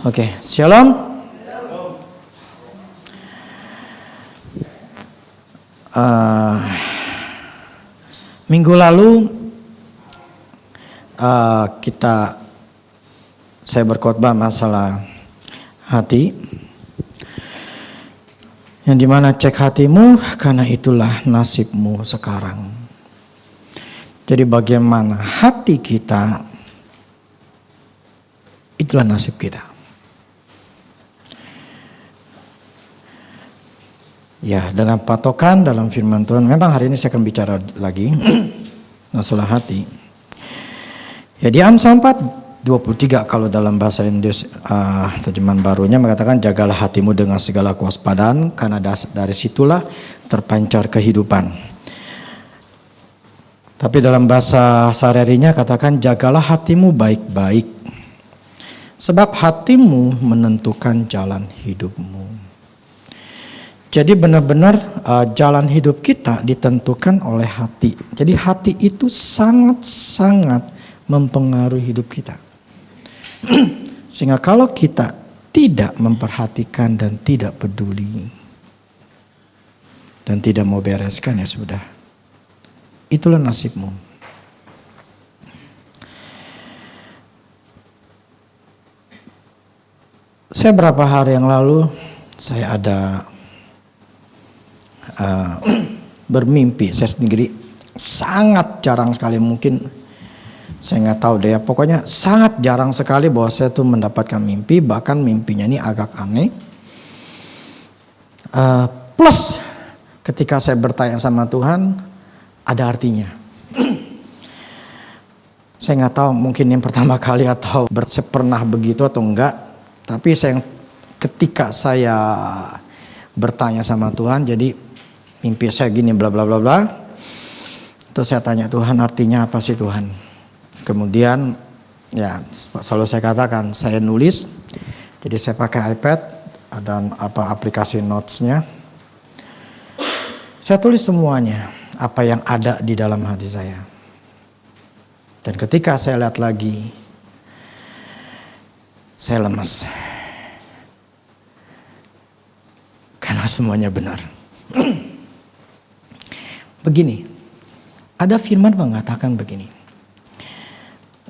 Oke, shalom. Minggu lalu saya berkhotbah masalah hati, yang dimana cek hatimu, karena itulah nasibmu sekarang. Jadi bagaimana hati kita, itulah nasib kita. Ya, dengan patokan dalam firman Tuhan. Memang hari ini saya akan bicara lagi masalah hati. Ya, di Amsal 4:23 kalau dalam bahasa Inggris terjemahan barunya mengatakan, jagalah hatimu dengan segala kewaspadaan, karena dari situlah terpancar kehidupan. Tapi dalam bahasa sehari-harinya katakan, jagalah hatimu baik-baik, sebab hatimu menentukan jalan hidupmu. Jadi benar-benar jalan hidup kita ditentukan oleh hati. Jadi hati itu sangat-sangat mempengaruhi hidup kita. Sehingga kalau kita tidak memperhatikan dan tidak peduli dan tidak mau bereskan, ya sudah. Itulah nasibmu. Saya berapa hari yang lalu saya ada bermimpi. Saya sendiri sangat jarang sekali, mungkin saya nggak tahu deh ya, pokoknya sangat jarang sekali bahwa saya tuh mendapatkan mimpi. Bahkan mimpinya ini agak aneh. Plus ketika saya bertanya sama Tuhan, ada artinya. Saya nggak tahu, mungkin yang pertama kali atau saya pernah begitu atau enggak. Tapi ketika saya bertanya sama Tuhan, jadi mimpi saya gini, bla bla bla bla. Terus saya tanya Tuhan, artinya apa sih Tuhan? Kemudian ya selalu saya katakan, saya nulis. Jadi saya pakai iPad, ada aplikasi notesnya. Saya tulis semuanya, apa yang ada di dalam hati saya. Dan ketika saya lihat lagi, saya lemas. Karena semuanya benar. Begini, ada firman mengatakan begini,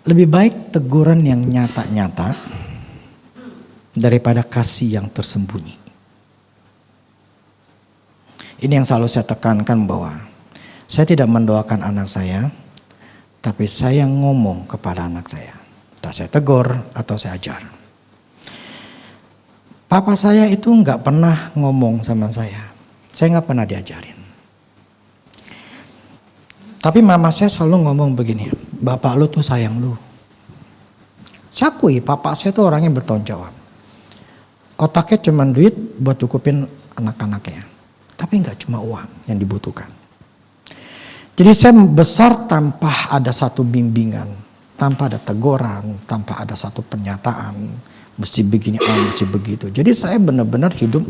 lebih baik teguran yang nyata-nyata daripada kasih yang tersembunyi. Ini yang selalu saya tekankan, bahwa saya tidak mendoakan anak saya, tapi saya ngomong kepada anak saya. Entah saya tegur atau saya ajar. Papa saya itu gak pernah ngomong sama saya nggak pernah diajarin. Tapi mama saya selalu ngomong begini, bapak lu tuh sayang lu. Saya akui, papa saya tuh orangnya bertanggung jawab. Otaknya cuma duit buat cukupin anak-anaknya. Tapi gak cuma uang yang dibutuhkan. Jadi saya besar tanpa ada satu bimbingan, tanpa ada teguran, tanpa ada satu pernyataan. Mesti begini, mesti begitu. Jadi saya benar-benar hidup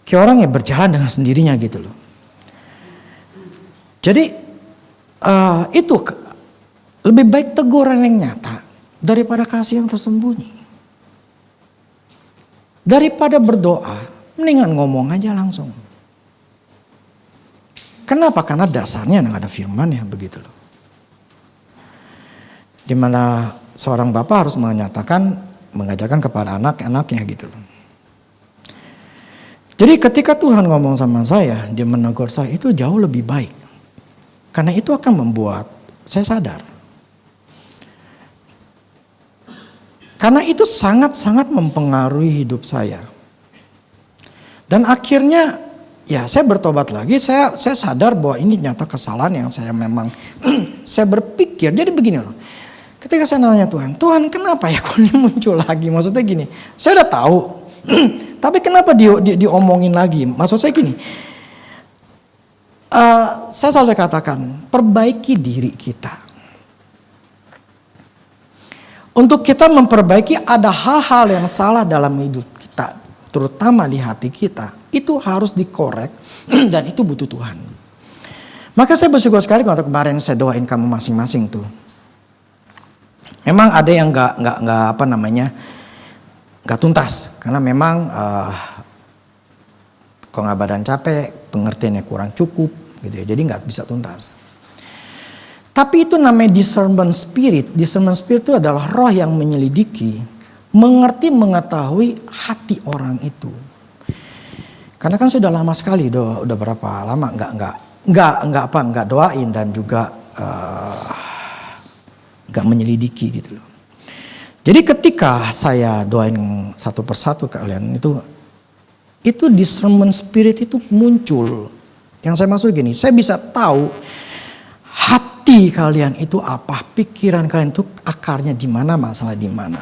kayak orang yang berjalan dengan sendirinya gitu loh. Jadi itu lebih baik teguran yang nyata daripada kasih yang tersembunyi. Daripada berdoa, mendingan ngomong aja langsung. Kenapa? Karena dasarnya ada firman ya, begitu loh. Dimana seorang bapak harus mengajarkan kepada anak-anaknya gitu loh. Jadi ketika Tuhan ngomong sama saya, dia menegur saya, itu jauh lebih baik. Karena itu akan membuat saya sadar. Karena itu sangat-sangat mempengaruhi hidup saya. Dan akhirnya ya saya bertobat lagi, saya sadar bahwa ini nyata kesalahan yang saya memang saya berpikir. Jadi begini loh. Ketika saya nanya Tuhan kenapa ya kok ini muncul lagi? Maksudnya gini, saya udah tahu. Tapi kenapa diomongin lagi? Maksud saya gini, saya selalu katakan, perbaiki diri kita. Untuk kita memperbaiki, ada hal-hal yang salah dalam hidup kita, terutama di hati kita, itu harus dikorek dan itu butuh Tuhan. Maka saya bersyukur sekali waktu kemarin saya doain kamu masing-masing tuh. Memang ada yang nggak apa namanya nggak tuntas karena memang kalau nggak badan capek, pengertiannya kurang cukup gitu ya, jadi nggak bisa tuntas. Tapi itu namanya discernment spirit. Discernment spirit itu adalah roh yang menyelidiki, mengerti, mengetahui hati orang itu. Karena kan sudah lama sekali, udah berapa lama nggak doain dan juga nggak menyelidiki gitu loh. Jadi ketika saya doain satu persatu kalian itu discernment spirit itu muncul. Yang saya maksud gini, saya bisa tahu hati kalian itu apa, pikiran kalian itu akarnya di mana, masalah di mana.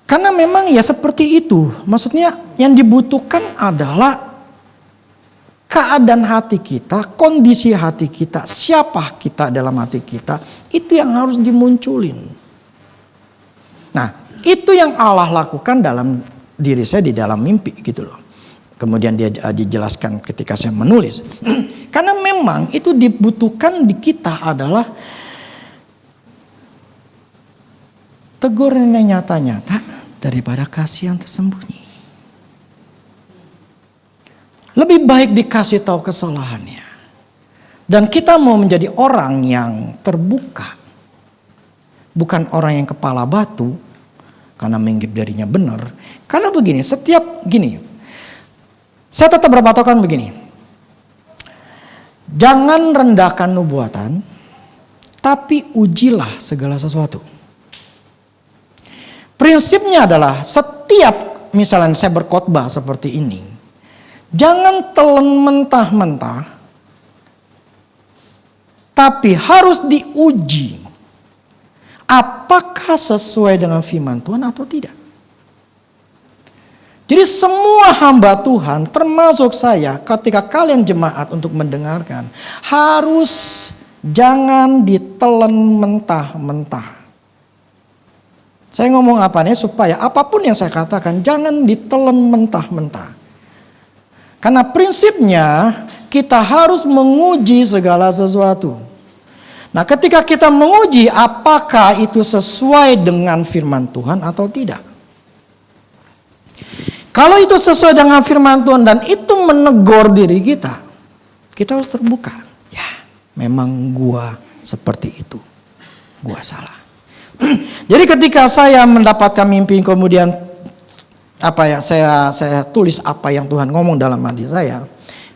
Karena memang ya seperti itu. Maksudnya yang dibutuhkan adalah keadaan hati kita, kondisi hati kita, siapa kita dalam hati kita, itu yang harus dimunculin. Nah, itu yang Allah lakukan dalam diri saya di dalam mimpi gitu loh. Kemudian dia dijelaskan ketika saya menulis. Karena memang itu dibutuhkan di kita adalah teguran yang nyata-nyata daripada kasih yang tersembunyi. Lebih baik dikasih tahu kesalahannya. Dan kita mau menjadi orang yang terbuka. Bukan orang yang kepala batu. Karena menganggap dirinya benar. Karena begini, saya tetap berpatokan begini. Jangan rendahkan nubuatan, tapi ujilah segala sesuatu. Prinsipnya adalah setiap misalnya saya berkhotbah seperti ini, jangan telan mentah-mentah, tapi harus diuji. Apakah sesuai dengan firman Tuhan atau tidak? Jadi semua hamba Tuhan termasuk saya ketika kalian jemaat untuk mendengarkan harus jangan ditelan mentah-mentah. Saya ngomong apa nih supaya apapun yang saya katakan jangan ditelan mentah-mentah. Karena prinsipnya kita harus menguji segala sesuatu. Nah ketika kita menguji apakah itu sesuai dengan firman Tuhan atau tidak. Kalau itu sesuai dengan firman Tuhan dan itu menegur diri kita, kita harus terbuka. Ya, memang gua seperti itu. Gua salah. Jadi ketika saya mendapatkan mimpi kemudian saya tulis apa yang Tuhan ngomong dalam hati saya,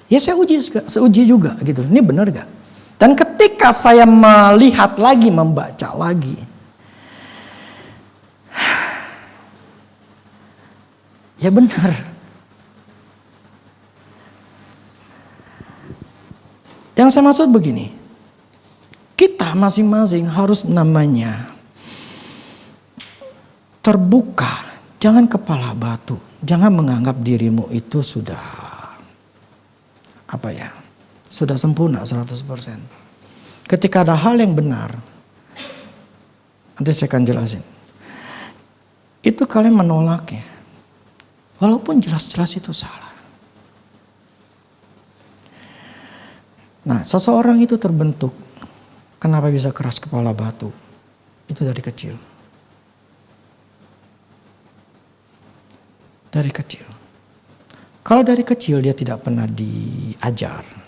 ya saya uji juga gitu. Ini benar gak? Dan ketika saya melihat lagi, membaca lagi, ya benar. Yang saya maksud begini. Kita masing-masing harus namanya terbuka. Jangan kepala batu. Jangan menganggap dirimu itu sudah sudah sempurna 100%. Ketika ada hal yang benar, nanti saya akan jelasin. Itu kalian menolaknya. Walaupun jelas-jelas itu salah. Nah, seseorang itu terbentuk. Kenapa bisa keras kepala batu? Itu dari kecil. Dari kecil. Kalau dari kecil dia tidak pernah diajar.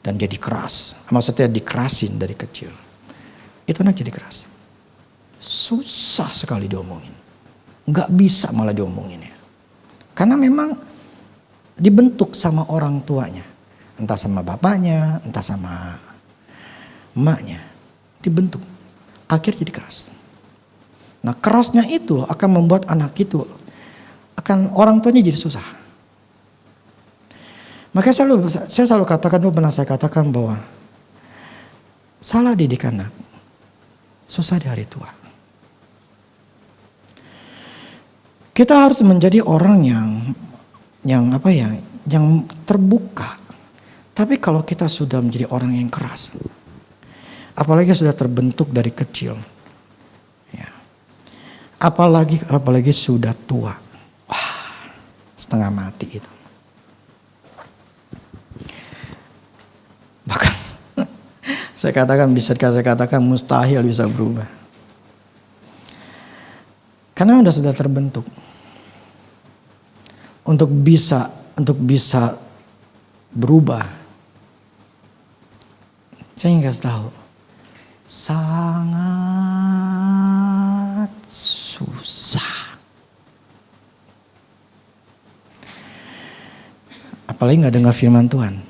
Dan jadi keras. Maksudnya dikerasin dari kecil. Itu anak jadi keras. Susah sekali diomongin. Gak bisa malah diomongin ya. Karena memang dibentuk sama orang tuanya. Entah sama bapaknya, entah sama emaknya. Dibentuk. Akhirnya jadi keras. Nah kerasnya itu akan membuat anak itu, orang tuanya jadi susah. Makanya saya selalu katakan, pernah saya katakan bahwa salah didik anak, susah di hari tua. Kita harus menjadi orang yang terbuka. Tapi kalau kita sudah menjadi orang yang keras, apalagi sudah terbentuk dari kecil, ya, apalagi sudah tua, wah, setengah mati itu. Bahkan Saya katakan mustahil bisa berubah. Karena sudah terbentuk. Untuk bisa berubah. Saya ingin kasih tahu. Sangat susah. Apalagi gak dengar firman Tuhan.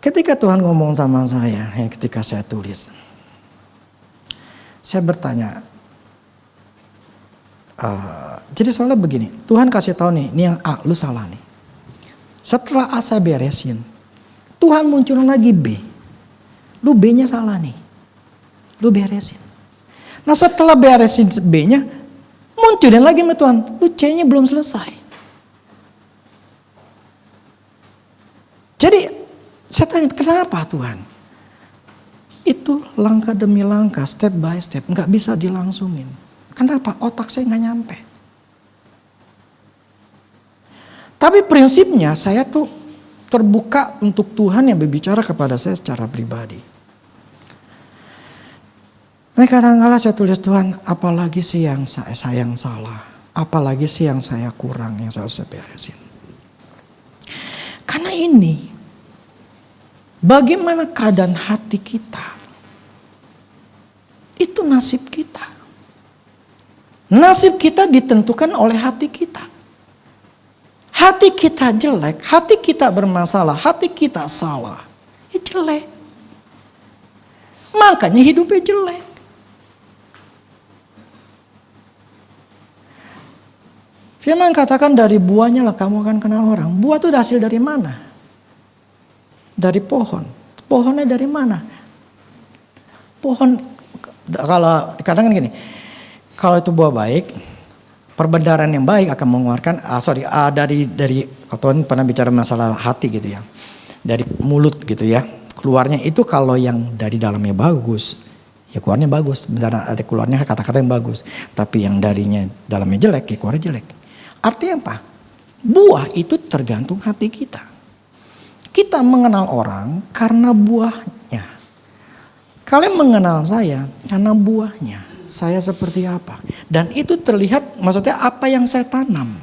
Ketika Tuhan ngomong sama saya, ketika saya tulis. Saya bertanya. Jadi soalnya begini. Tuhan kasih tahu nih, ini yang A, lu salah nih. Setelah A saya beresin. Tuhan muncul lagi B. Lu B-nya salah nih. Lu beresin. Nah setelah beresin B-nya. Munculin lagi sama Tuhan. Lu C-nya belum selesai. Jadi saya tanya kenapa Tuhan? Itu langkah demi langkah, step by step. Gak bisa dilangsungin. Kenapa? Otak saya gak nyampe. Tapi prinsipnya saya tuh terbuka untuk Tuhan yang berbicara kepada saya secara pribadi. Nah kadang-kadang saya tulis Tuhan, apalagi sih yang saya yang salah. Apalagi sih yang saya kurang, yang saya harus beresin. Karena ini, bagaimana keadaan hati kita. Itu nasib kita. Nasib kita ditentukan oleh hati kita. Hati kita jelek, hati kita bermasalah, hati kita salah. Ya jelek. Makanya hidupnya jelek. Firman katakan dari buahnya lah kamu akan kenal orang. Buah itu hasil dari mana? Dari pohon. Pohonnya dari mana? Pohon, kalau kadang kan gini. Kalau itu buah baik, perbendaharaan yang baik akan mengeluarkan, dari Tuhan pernah bicara masalah hati gitu ya. Dari mulut gitu ya. Keluarnya itu kalau yang dari dalamnya bagus, ya keluarnya bagus. Ada keluarnya kata-kata yang bagus. Tapi yang darinya dalamnya jelek, ya keluarnya jelek. Artinya apa? Buah itu tergantung hati kita. Kita mengenal orang karena buahnya. Kalian mengenal saya karena buahnya. Saya seperti apa. Dan itu terlihat maksudnya apa yang saya tanam.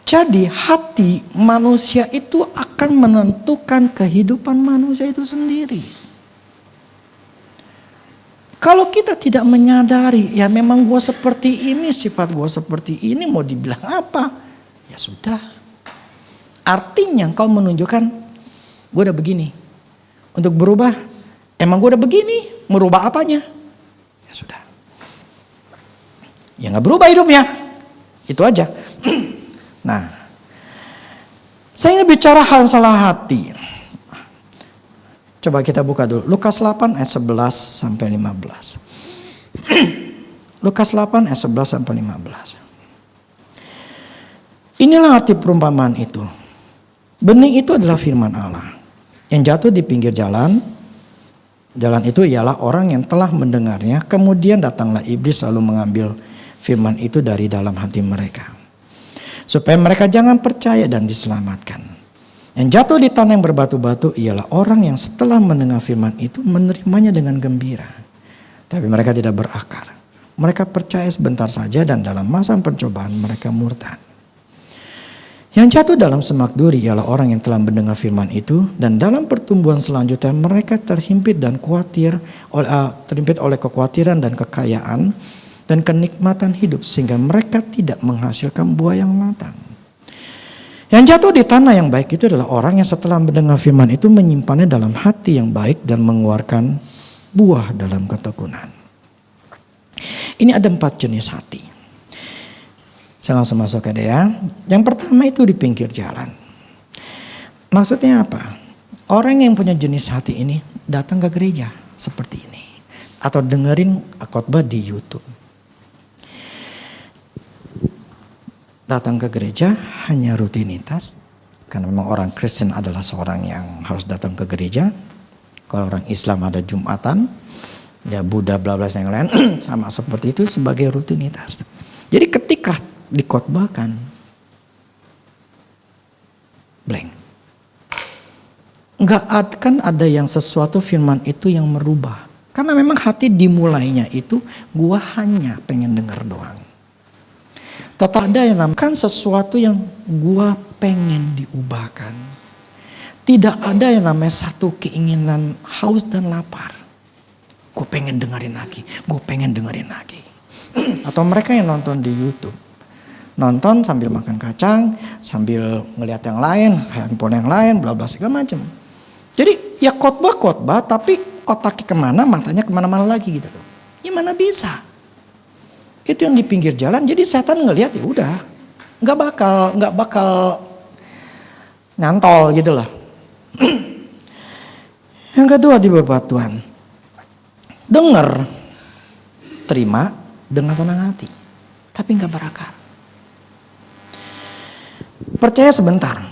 Jadi hati manusia itu akan menentukan kehidupan manusia itu sendiri. Kalau kita tidak menyadari, ya memang gue seperti ini, sifat gue seperti ini, mau dibilang apa? Ya sudah. Artinya kau menunjukkan, gue udah begini. Untuk berubah, emang gue udah begini, merubah apanya? Ya sudah. Ya gak berubah hidupnya. Itu aja. Nah, saya ingin bicara hal salah hati. Coba kita buka dulu. Lukas 8 ayat 11 sampai 15. Lukas 8 ayat 11 sampai 15. Inilah arti perumpamaan itu. Benih itu adalah firman Allah. Yang jatuh di pinggir jalan. Jalan itu ialah orang yang telah mendengarnya. Kemudian datanglah iblis lalu mengambil firman itu dari dalam hati mereka. Supaya mereka jangan percaya dan diselamatkan. Yang jatuh di tanah yang berbatu-batu ialah orang yang setelah mendengar firman itu menerimanya dengan gembira. Tapi mereka tidak berakar. Mereka percaya sebentar saja dan dalam masa pencobaan mereka murtad. Yang jatuh dalam semak duri ialah orang yang telah mendengar firman itu dan dalam pertumbuhan selanjutnya mereka terhimpit oleh kekhawatiran dan kekayaan dan kenikmatan hidup sehingga mereka tidak menghasilkan buah yang matang. Yang jatuh di tanah yang baik itu adalah orang yang setelah mendengar firman itu menyimpannya dalam hati yang baik dan mengeluarkan buah dalam ketekunan. Ini ada 4 jenis hati. Saya langsung masuk ke dia. Yang pertama itu di pinggir jalan. Maksudnya apa? Orang yang punya jenis hati ini datang ke gereja seperti ini. Atau dengerin khotbah di YouTube. Datang ke gereja hanya rutinitas. Karena memang orang Kristen adalah seorang yang harus datang ke gereja. Kalau orang Islam ada Jumatan. Ya Buddha bla bla yang lain. Sama seperti itu sebagai rutinitas. Jadi ketika dikhotbahkan. blank. Nggak akan ada yang sesuatu firman itu yang merubah. Karena memang hati dimulainya itu gua hanya pengen dengar doang. Tetap ada yang namanya sesuatu yang gua pengen diubahkan. Tidak ada yang namanya satu keinginan haus dan lapar. Gue pengen dengerin lagi, gue pengen dengerin lagi. Atau mereka yang nonton di YouTube. Nonton sambil makan kacang, sambil ngelihat yang lain, handphone yang lain, bla bla segala macam. Jadi ya khotbah tapi otaknya kemana, matanya kemana-mana lagi gitu loh. Ya mana bisa. Itu yang di pinggir jalan, jadi setan ngelihat ya udah. Nggak bakal nyantol gitu loh. Yang kedua di bebatuan. Dengar, terima dengan senang hati, tapi nggak berakar. Percaya sebentar.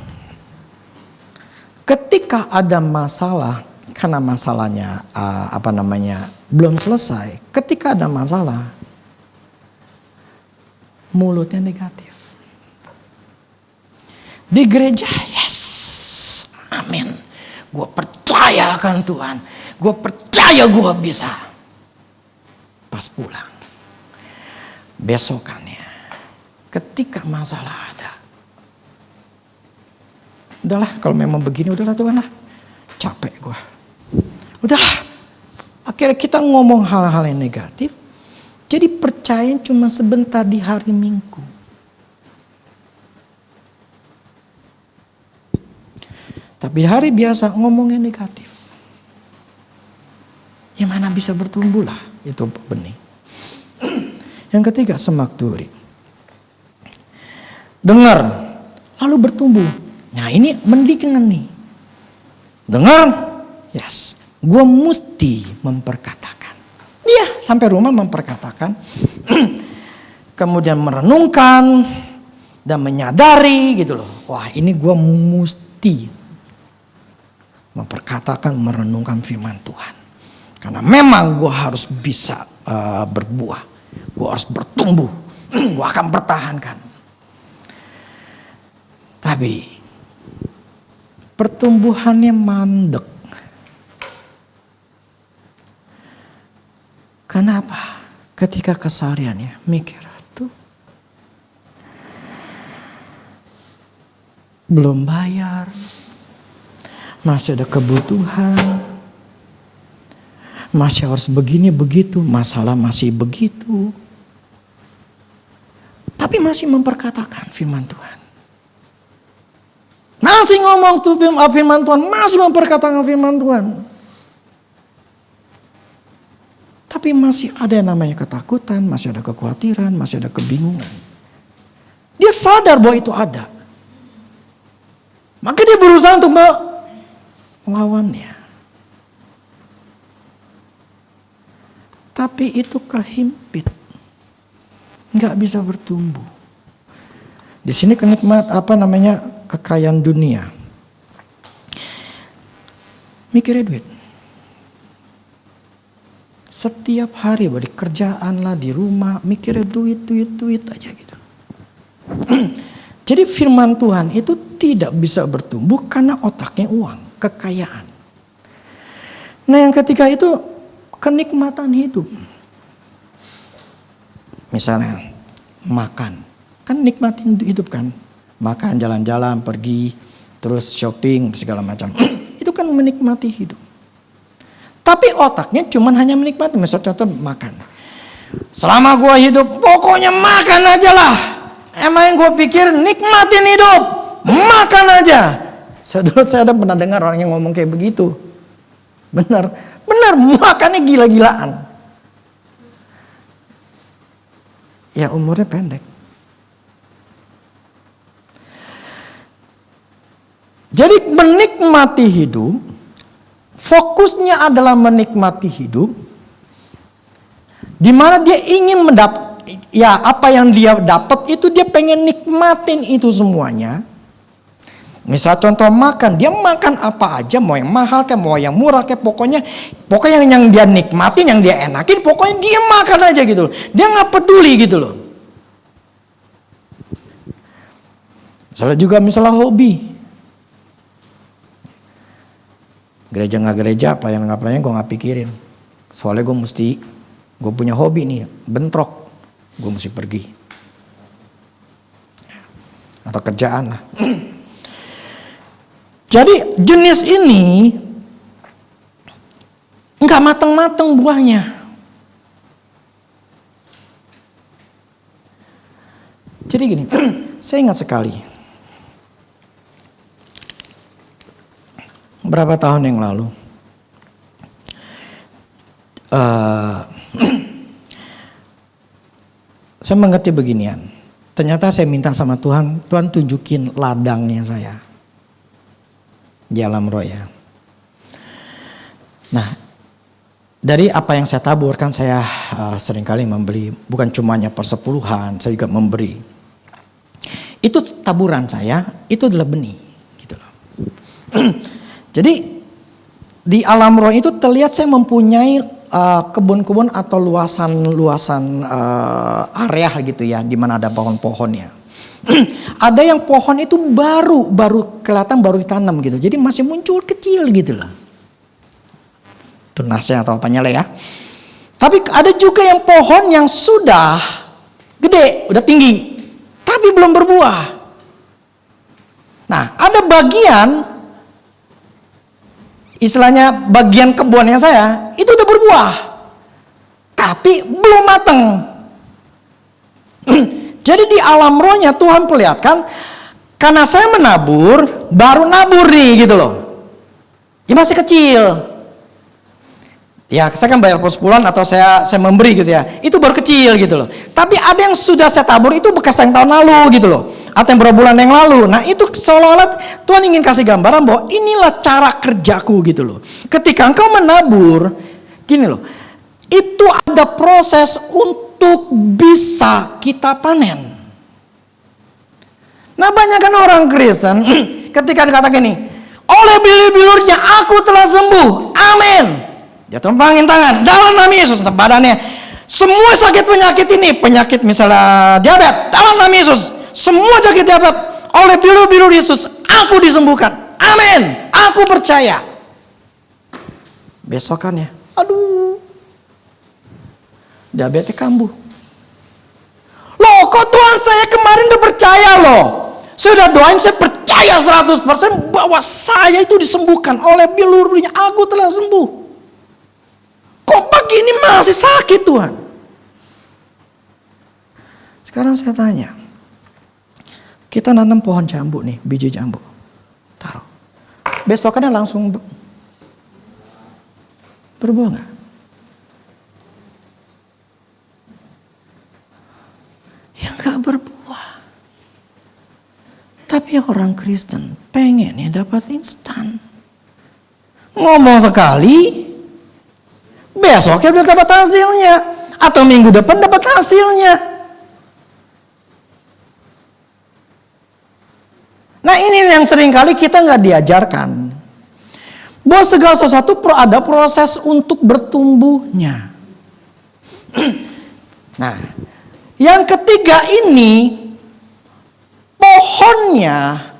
Ketika ada masalah, karena masalahnya belum selesai. Ketika ada masalah, mulutnya negatif. Di gereja, yes, amin. Gue percaya akan Tuhan, gue percaya gue bisa. Pas pulang, besokannya, ketika masalah ada, udahlah kalau memang begini, udahlah Tuhan lah, capek gue, udahlah. Akhirnya kita ngomong hal-hal yang negatif, jadi percaya cuma sebentar di hari Minggu. Tapi di hari biasa ngomongnya negatif. Yang mana bisa bertumbuh lah itu benih. Yang ketiga semak duri. Dengar lalu bertumbuh. Nah ini mendingan nih. Dengar, yes. Gue mesti memperkatakan. Iya sampai rumah memperkatakan. Kemudian merenungkan dan menyadari gitu loh. Wah ini gue mesti memperkatakan, merenungkan firman Tuhan. Karena memang gue harus bisa berbuah. Gue harus bertumbuh. Gue akan pertahankan. Tapi pertumbuhannya mandek. Kenapa? Ketika kesehariannya mikir tuh belum bayar. Masih ada kebutuhan. Masih harus begini begitu, masalah masih begitu. Tapi masih memperkatakan firman Tuhan. Masih ngomong tuh firman Tuhan, masih memperkatakan firman Tuhan. Tapi masih ada yang namanya ketakutan, masih ada kekhawatiran, masih ada kebingungan. Dia sadar bahwa itu ada. Maka dia berusaha untuk melawannya. Tapi itu kehimpit. Nggak bisa bertumbuh. Di sini kenikmat kekayaan dunia. Mikirnya duit. Setiap hari di kerjaan lah, di rumah, mikirnya duit aja gitu. Jadi firman Tuhan itu tidak bisa bertumbuh karena otaknya uang, kekayaan. Nah yang ketiga itu kenikmatan hidup. Misalnya makan. Kan nikmatin hidup kan. Makan, jalan-jalan, pergi, terus shopping, segala macam. Itu kan menikmati hidup. Tapi otaknya cuman hanya menikmati. Misalnya contoh makan. Selama gua hidup pokoknya makan aja lah. Emang yang gua pikir nikmatin hidup. Makan aja. Saya ada pernah dengar orang yang ngomong kayak begitu. Benar, makannya gila-gilaan. Ya umurnya pendek. Jadi menikmati hidup, fokusnya adalah menikmati hidup, di mana dia ingin mendapat, ya apa yang dia dapat itu dia pengen nikmatin itu semuanya. Misal contoh makan, dia makan apa aja, mau yang mahal kayak mau yang murah kayak pokoknya yang dia nikmatin, yang dia enakin, pokoknya dia makan aja gitu loh. Dia nggak peduli gitu loh. Misalnya hobi. Gereja nggak gereja, pelayan nggak pelayan, gue nggak pikirin. Soalnya gue punya hobi nih, bentrok, gue mesti pergi. Atau kerjaan lah. Jadi jenis ini nggak mateng-mateng buahnya. Jadi gini, saya ingat sekali. Berapa tahun yang lalu, saya mengerti beginian. Ternyata saya minta sama Tuhan, Tuhan tunjukin ladangnya saya di alam roh ya. Nah, dari apa yang saya taburkan, saya seringkali membeli, bukan cuma persepuluhan, saya juga memberi. Itu taburan saya, itu adalah benih, gitu loh. Jadi di alam roh itu terlihat saya mempunyai kebun-kebun atau luasan area gitu ya, di mana ada pohon-pohonnya. Ada yang pohon itu baru kelihatan baru ditanam gitu, jadi masih muncul kecil gitu loh. Tunasnya atau apanya lah ya. Tapi ada juga yang pohon yang sudah gede, udah tinggi, tapi belum berbuah. Nah, ada bagian, istilahnya bagian kebunnya saya, itu udah berbuah, tapi belum mateng. Jadi di alam rohnya Tuhan perlihatkan, karena saya menabur, baru nabur nih gitu loh. Ya masih kecil. Ya saya kan bayar persepuluhan atau saya memberi gitu ya, itu baru kecil gitu loh. Tapi ada yang sudah saya tabur itu bekas yang tahun lalu gitu loh, atau yang beberapa bulan yang lalu. Nah itu seolah-olah Tuhan ingin kasih gambaran bahwa inilah cara kerjaku gitu loh. Ketika engkau menabur, gini loh, itu ada proses untuk bisa kita panen. Nah banyak kan orang Kristen ketika dikatakan gini, oleh bilur-bilurnya aku telah sembuh, amin. Dia tumpangin tangan dalam nama Yesus, badannya semua sakit penyakit ini, penyakit misalnya diabetes, dalam nama Yesus, semua sakit diabetes oleh bilur-bilur Yesus aku disembuhkan, amin, aku percaya. Besokannya, aduh, diabetes kambuh. Loh kok Tuhan saya kemarin udah percaya loh, sudah doain, saya percaya 100% bahwa saya itu disembuhkan oleh bilurnya, aku telah sembuh. Kok pagi ini masih sakit Tuhan? Sekarang saya tanya, kita nanam pohon jambu nih, biji jambu, taruh, besokannya langsung berbuah nggak? Ya nggak berbuah. Tapi orang Kristen pengen ya dapat instan. Ngomong sekali, besoknya udah dapat hasilnya, atau minggu depan dapat hasilnya. Nah ini yang seringkali kita nggak diajarkan, bahwa segala sesuatu ada proses untuk bertumbuhnya. Nah yang ketiga ini, pohonnya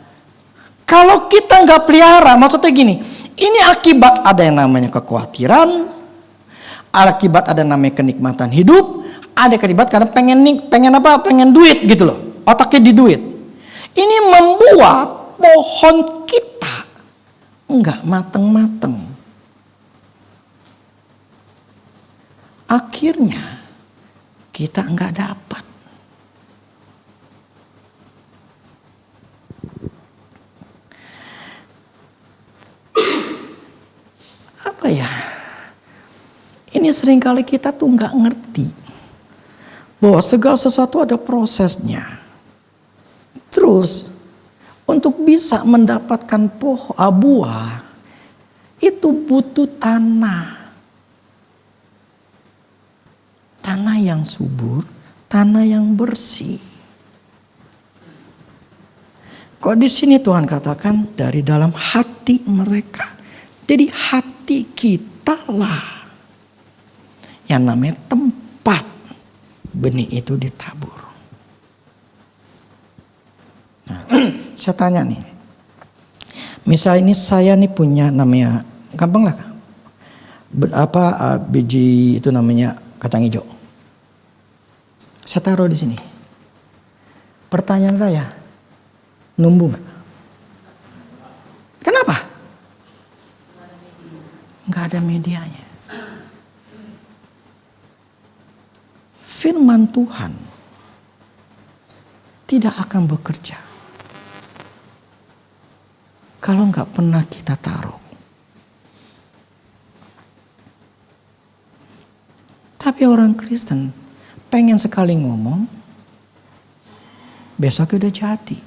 kalau kita nggak pelihara, maksudnya gini, ini akibat ada yang namanya kekhawatiran, akibat ada namanya kenikmatan hidup, ada akibat karena pengen duit gitu loh, otaknya di duit. Ini membuat pohon kita nggak mateng-mateng. Akhirnya kita nggak dapat. Apa ya? Ini seringkali kita tuh nggak ngerti bahwa segala sesuatu ada prosesnya. Terus untuk bisa mendapatkan buah itu butuh tanah. Tanah yang subur, tanah yang bersih. Kok di sini Tuhan katakan dari dalam hati mereka. Jadi hati kita lah yang namanya tempat benih itu ditabur. Nah, saya tanya nih, misalnya ini saya nih punya namanya gampang lah. Biji itu namanya kacang hijau. Saya taruh di sini. Pertanyaan saya, numbuh nggak? Kenapa? Nggak ada medianya. Firman Tuhan tidak akan bekerja kalau nggak pernah kita taruh. Tapi orang Kristen pengen sekali ngomong, besok udah jadi.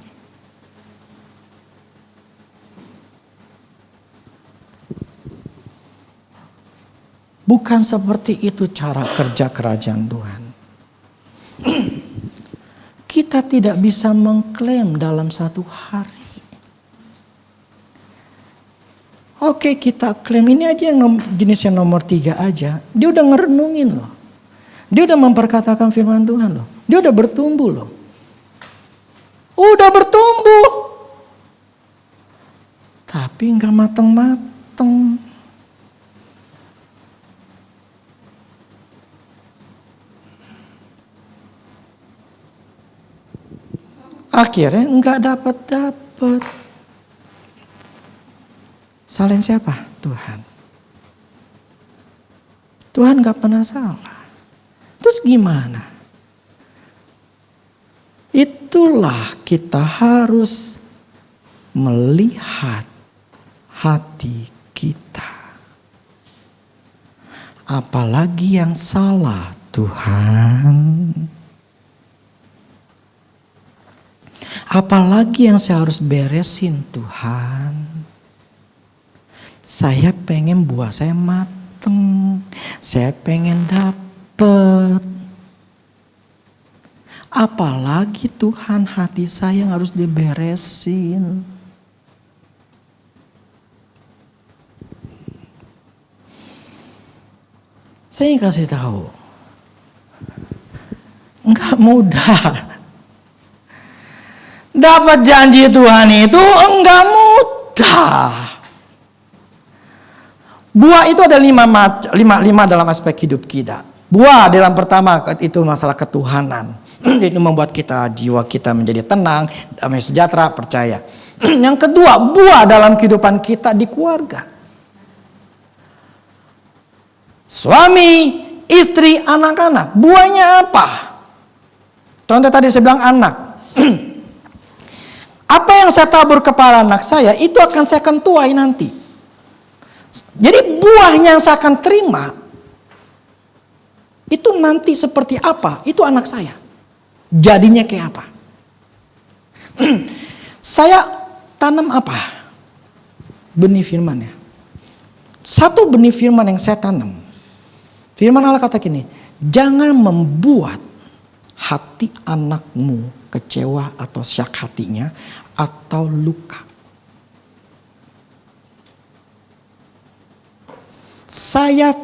Bukan seperti itu cara kerja kerajaan Tuhan. Kita tidak bisa mengklaim dalam satu hari. Oke, kita klaim ini aja yang jenis yang nomor 3 aja. Dia udah ngerenungin loh. Dia udah memperkatakan firman Tuhan loh. Dia udah bertumbuh loh. Udah bertumbuh. Tapi nggak mateng-mateng. Akhirnya nggak dapat. Salahin siapa? Tuhan. Tuhan nggak pernah salah. Terus gimana? Itulah kita harus melihat hati kita. Apalagi yang salah, Tuhan. Apalagi yang saya harus beresin, Tuhan. Saya pengen buah saya mateng. Saya pengen dapet. Apalagi Tuhan, hati saya yang harus diberesin. Saya ingin kasih tahu. Enggak mudah. Dapat janji Tuhan itu enggak mudah. Buah itu ada lima dalam aspek hidup kita. Buah dalam pertama itu masalah ketuhanan. Itu membuat jiwa kita menjadi tenang, damai sejahtera, percaya. Yang kedua, buah dalam kehidupan kita di keluarga. Suami, istri, anak-anak. Buahnya apa? Contoh tadi saya bilang anak. Apa yang saya tabur kepada anak saya, itu akan saya akan tuai nanti. Jadi buahnya yang saya akan terima, itu nanti seperti apa, itu anak saya. Jadinya kayak apa. Saya tanam apa? Benih firman ya. Satu benih firman yang saya tanam. Firman Allah kata gini, jangan membuat hati anakmu kecewa atau syak hatinya atau luka. Saya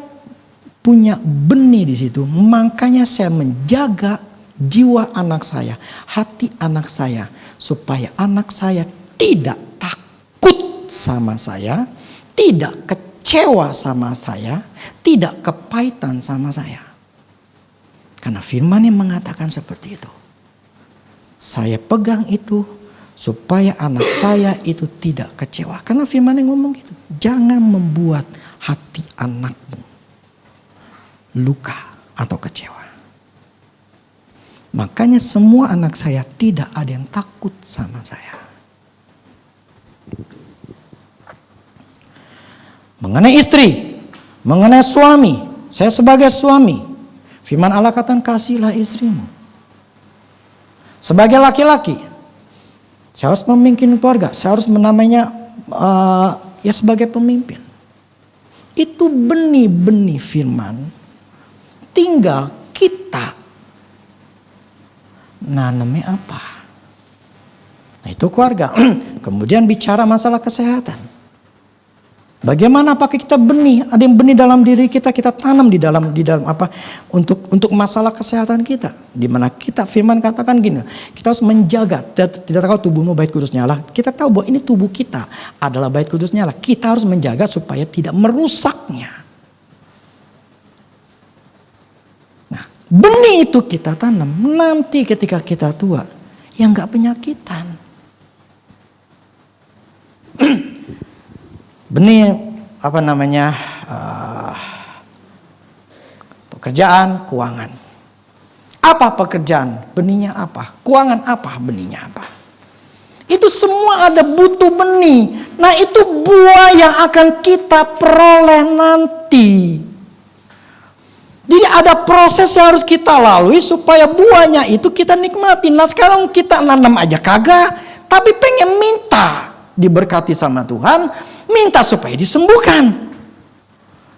punya benih di situ, makanya saya menjaga jiwa anak saya, hati anak saya, supaya anak saya tidak takut sama saya, tidak kecewa sama saya, tidak kepahitan sama saya. Karena firman yang mengatakan seperti itu. Saya pegang itu supaya anak saya itu tidak kecewa. Karena firman yang ngomong gitu. Jangan membuat hati anakmu luka atau kecewa. Makanya semua anak saya tidak ada yang takut sama saya. Mengenai istri, mengenai suami, saya sebagai suami, firman Allah katakan kasihlah istrimu. Sebagai laki-laki, saya harus memimpin keluarga, saya harus menamainya ya sebagai pemimpin. Itu benih-benih firman, tinggal kita nanamnya apa. Nah itu keluarga. Kemudian bicara masalah kesehatan. Bagaimana pakai kita benih? Ada yang benih dalam diri kita, kita tanam di dalam apa? Untuk masalah kesehatan kita. Di mana kita firman katakan gini, kita harus menjaga. Tidak tahu tubuhmu bait kudusnya Allah. Kita tahu bahwa ini tubuh kita adalah bait kudusnya Allah. Kita harus menjaga supaya tidak merusaknya. Nah, benih itu kita tanam. Nanti ketika kita tua, yang nggak penyakitan. Benih pekerjaan, keuangan. Apa pekerjaan? Benihnya apa? Keuangan apa? Benihnya apa? Itu semua ada butuh benih. Nah, itu buah yang akan kita peroleh nanti. Jadi ada proses yang harus kita lalui supaya buahnya itu kita nikmatin. Nah, sekarang kita nanam aja kagak, tapi pengen minta diberkati sama Tuhan, minta supaya disembuhkan.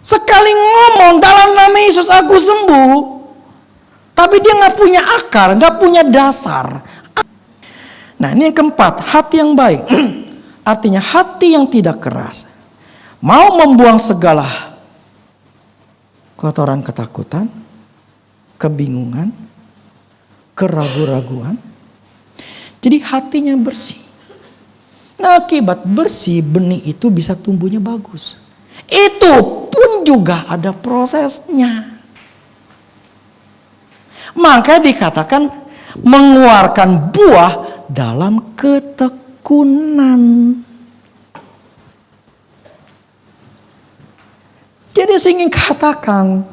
Sekali ngomong dalam nama Yesus aku sembuh, tapi dia nggak punya akar, nggak punya dasar. Nah, ini yang keempat, hati yang baik. Artinya hati yang tidak keras, mau membuang segala kotoran ketakutan, kebingungan, keraguan-raguan. Jadi hatinya bersih. Nah, akibat bersih, benih itu bisa tumbuhnya bagus. Itu pun juga ada prosesnya. Maka dikatakan mengeluarkan buah dalam ketekunan. Jadi saya ingin katakan,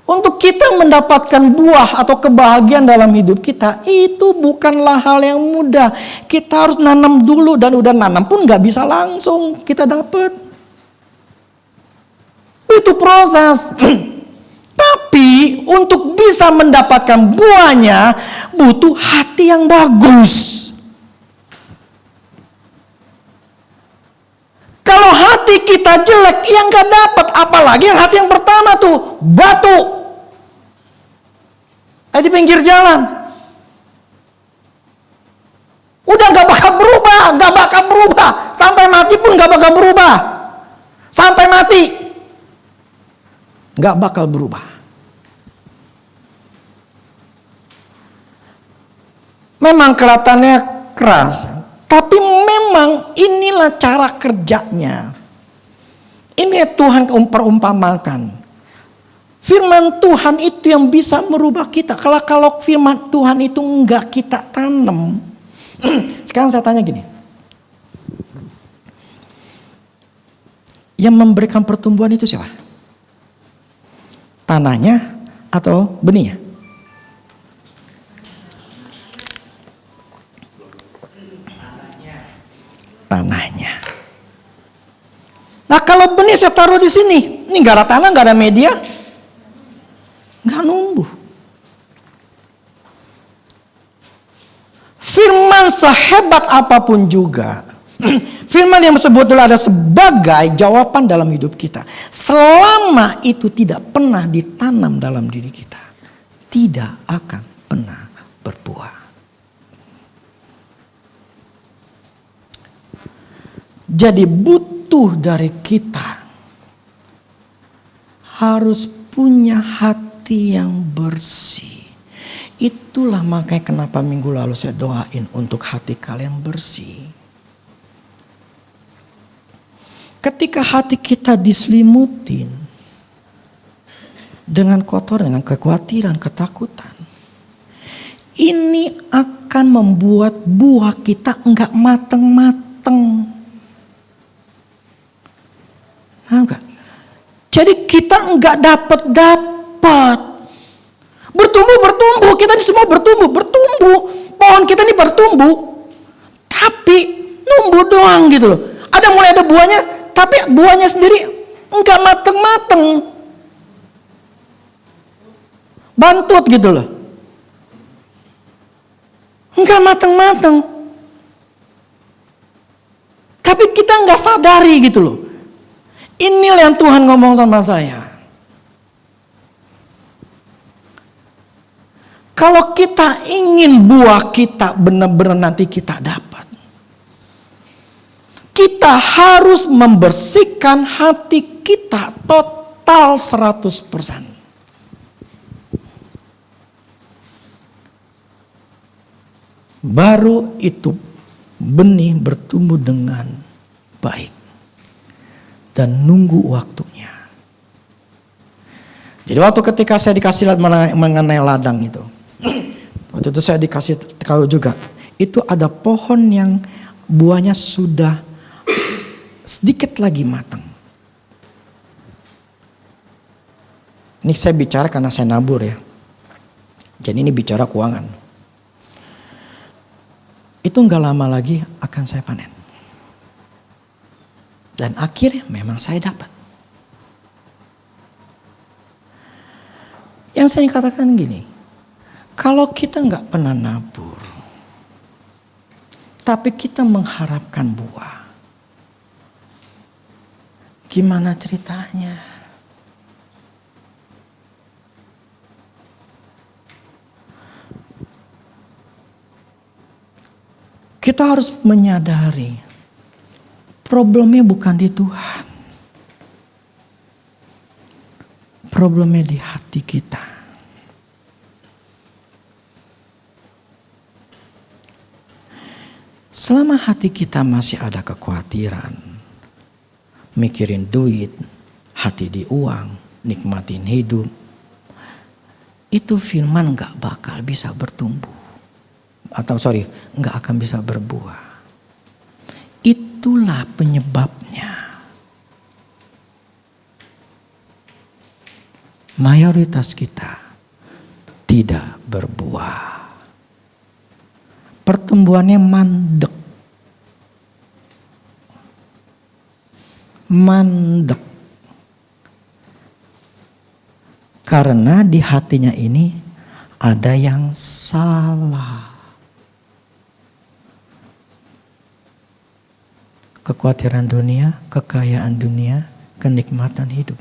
untuk kita mendapatkan buah atau kebahagiaan dalam hidup kita, itu bukanlah hal yang mudah. Kita harus nanam dulu, dan udah nanam pun gak bisa langsung kita dapat. Itu proses. Tapi untuk bisa mendapatkan buahnya, butuh hati yang bagus. Kalau hati kita jelek, yang gak dapat. Apalagi yang hati yang pertama tuh, batu. Di pinggir jalan. Udah gak bakal berubah. Sampai mati pun gak bakal berubah. Sampai mati gak bakal berubah. Memang kelihatannya keras, tapi memang inilah cara kerjanya. Ini Tuhan perumpamakan. Firman Tuhan itu yang bisa merubah kita. Kalau firman Tuhan itu enggak kita tanam. Sekarang saya tanya gini. Yang memberikan pertumbuhan itu siapa? Tanahnya atau benihnya? Tanahnya. Nah, kalau benih saya taruh di sini, ini nggak ada tanah, nggak ada media, nggak numbuh. Firman sehebat apapun juga, firman yang sebetulnya ada sebagai jawaban dalam hidup kita, selama itu tidak pernah ditanam dalam diri kita, tidak akan pernah berbuah. Jadi butuh dari kita harus punya hati yang bersih. Itulah makanya kenapa minggu lalu saya doain untuk hati kalian bersih. Ketika hati kita diselimutin dengan kotor, dengan kekhawatiran, ketakutan, ini akan membuat buah kita enggak mateng-mateng. Enggak. Jadi kita enggak dapat. Bertumbuh, kita ini semua bertumbuh. Pohon kita ini bertumbuh, tapi numbuh doang gitu loh. Mulai ada buahnya, tapi buahnya sendiri enggak mateng-mateng. Bantut gitu loh. Enggak mateng-mateng. Tapi kita enggak sadari gitu loh. Inilah yang Tuhan ngomong sama saya. Kalau kita ingin buah kita benar-benar nanti kita dapat, Kita harus membersihkan hati kita total 100%. Baru itu benih bertumbuh dengan baik. Dan nunggu waktunya. Jadi waktu ketika saya dikasih lihat mengenai ladang itu. Waktu itu saya dikasih tahu juga. Itu ada pohon yang buahnya sudah sedikit lagi matang. Ini saya bicara karena saya nabur ya. Jadi ini bicara keuangan. Itu nggak lama lagi akan saya panen. Dan akhirnya memang saya dapat. Yang saya katakan gini, kalau kita nggak pernah nabur, tapi kita mengharapkan buah, gimana ceritanya? Kita harus menyadari problemnya bukan di Tuhan. Problemnya di hati kita. Selama hati kita masih ada kekhawatiran, mikirin duit, hati di uang, nikmatin hidup, itu firman gak bakal bisa bertumbuh. Gak akan bisa berbuah. Itulah penyebabnya. Mayoritas kita tidak berbuah. Pertumbuhannya mandek. Mandek. Karena di hatinya ini ada yang salah. Kekhawatiran dunia, kekayaan dunia, kenikmatan hidup.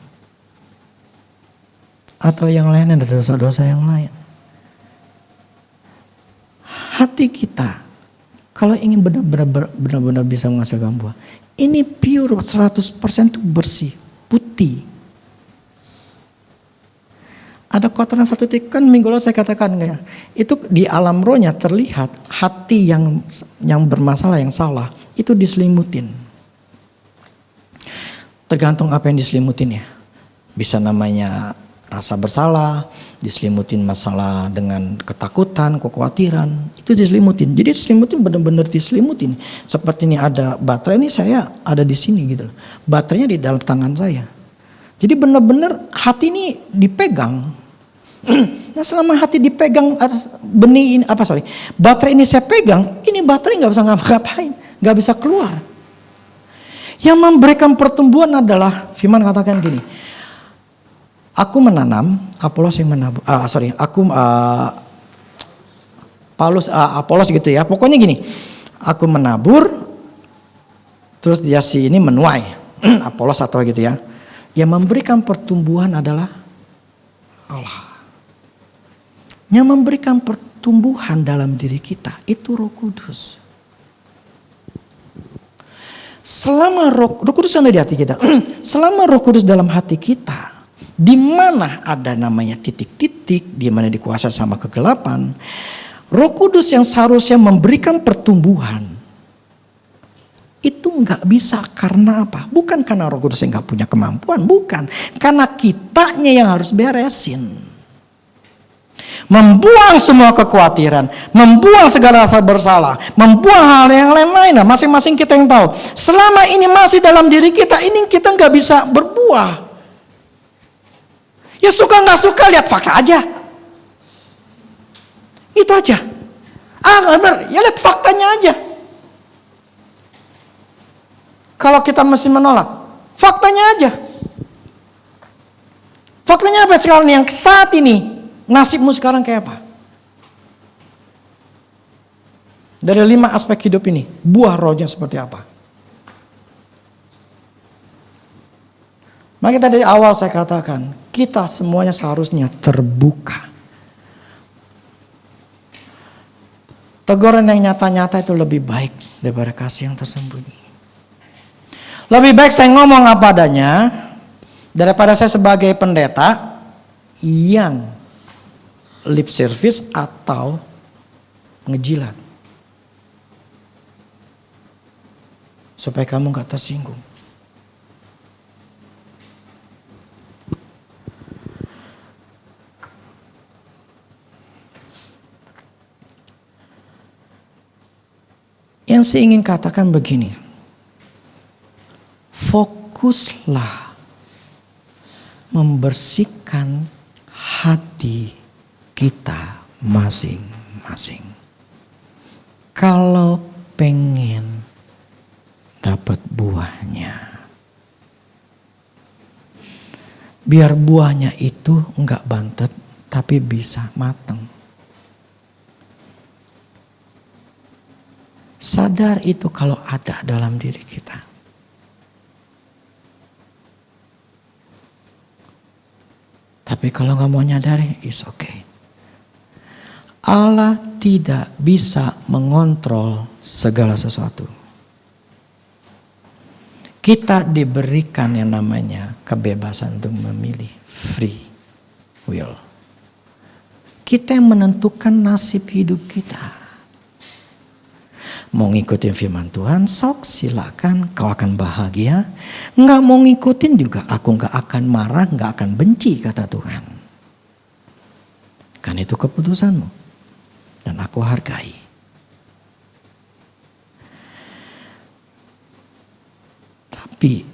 Atau yang lain, ada dosa-dosa yang lain. Hati kita, kalau ingin benar-benar bisa menghasilkan buah, ini pure 100% itu bersih, putih. Ada kotoran satu titik, kan minggu lalu saya katakan kayak itu di alam rohnya terlihat hati yang bermasalah, yang salah, itu diselimutin. Tergantung apa yang diselimutin ya. Bisa namanya rasa bersalah, diselimutin masalah dengan ketakutan, kekhawatiran, itu diselimutin. Jadi diselimutin benar-benar diselimutin. Seperti ini ada baterai, ini saya ada di sini gitu loh. Baterainya di dalam tangan saya. Jadi benar-benar hati ini dipegang. Nah selama hati dipegang benih ini baterai ini saya pegang, ini baterai nggak bisa ngapa-ngapain, nggak bisa keluar. Yang memberikan pertumbuhan adalah firman katakan gini. Aku menanam, Apolos yang menabur. Apolos gitu ya. Pokoknya gini, aku menabur, terus dia si ini menuai, Apolos atau gitu ya. Yang memberikan pertumbuhan adalah Allah. Yang memberikan pertumbuhan dalam diri kita itu Roh Kudus. Selama Roh Kudus ada di hati kita, selama Roh Kudus dalam hati kita, di mana ada namanya titik-titik, di mana dikuasai sama kegelapan, Roh Kudus yang seharusnya memberikan pertumbuhan itu nggak bisa. Karena apa? Bukan karena Roh Kudus yang nggak punya kemampuan, bukan. Karena kitanya yang harus beresin. Membuang semua kekhawatiran, membuang segala rasa bersalah, membuang hal yang lain-lain. Nah, masing-masing kita yang tahu. Selama ini masih dalam diri kita, ini kita nggak bisa berbuah. Ya suka nggak suka, lihat fakta aja. Itu aja. Nggak benar, ya lihat faktanya aja. Kalau kita mesti menolak, faktanya aja. Faktanya apa sekarang yang saat ini? Nasibmu sekarang kayak apa? Dari 5 aspek hidup ini, buah rohnya seperti apa? Makanya dari awal saya katakan, kita semuanya seharusnya terbuka. Teguran yang nyata-nyata itu lebih baik daripada kasih yang tersembunyi. Lebih baik saya ngomong apa adanya daripada saya sebagai pendeta yang lip service atau ngejilat. Supaya kamu gak tersinggung. Yang saya ingin katakan begini. Fokuslah membersihkan hati kita masing-masing. Kalau pengen dapat buahnya, biar buahnya itu enggak bantet tapi bisa matang. Sadar itu kalau ada dalam diri kita. Tapi kalau nggak mau nyadari, it's okay. Allah tidak bisa mengontrol segala sesuatu. Kita diberikan yang namanya kebebasan untuk memilih, free will. Kita yang menentukan nasib hidup kita. Mau ngikutin firman Tuhan, sok silakan, kau akan bahagia. Nggak mau ngikutin juga, aku nggak akan marah, nggak akan benci, kata Tuhan. Kan itu keputusanmu, dan aku hargai. Tapi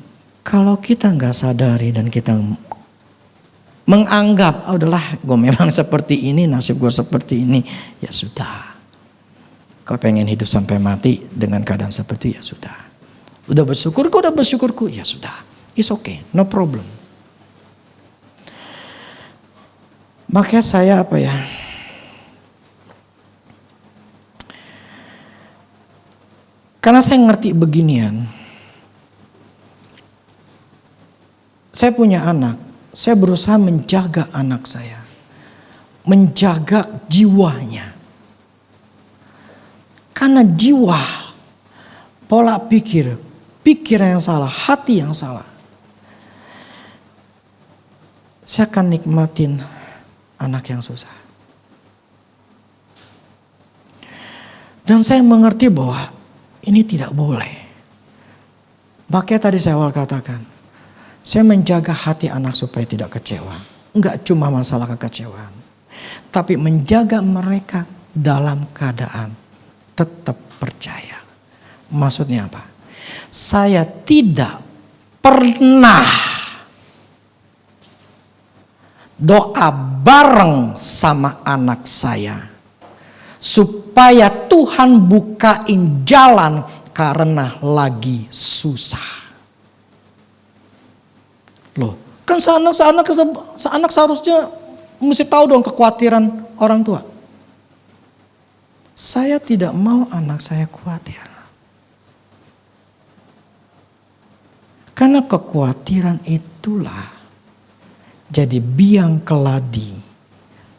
kalau kita nggak sadari dan kita menganggap, oh, udahlah, gue memang seperti ini, nasib gue seperti ini, ya sudah. Kau pengen hidup sampai mati dengan keadaan seperti, ya sudah. Udah bersyukurku, ya sudah. It's okay, no problem. Makanya saya karena saya ngerti beginian. Saya punya anak, saya berusaha menjaga anak saya. Menjaga jiwanya. Karena jiwa, pola pikir, pikiran yang salah, hati yang salah. Saya akan nikmatin anak yang susah. Dan saya mengerti bahwa ini tidak boleh. Makanya tadi saya awal katakan, saya menjaga hati anak supaya tidak kecewa. Enggak cuma masalah kekecewaan, tapi menjaga mereka dalam keadaan tetap percaya. Maksudnya apa? Saya tidak pernah doa bareng sama anak saya supaya Tuhan bukain jalan karena lagi susah. Loh, kan seanak seharusnya mesti tahu dong kekhawatiran orang tua. Saya tidak mau anak saya khawatir. Karena kekhawatiran itulah jadi biang keladi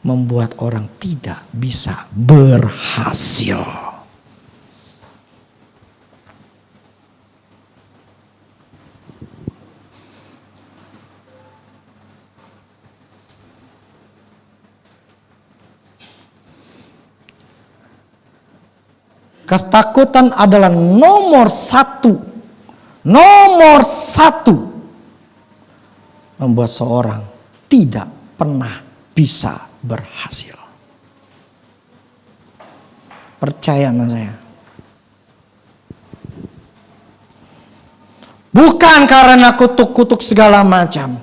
membuat orang tidak bisa berhasil. Ketakutan adalah nomor satu membuat seorang tidak pernah bisa berhasil. Percaya sama saya. Bukan karena kutuk-kutuk segala macam,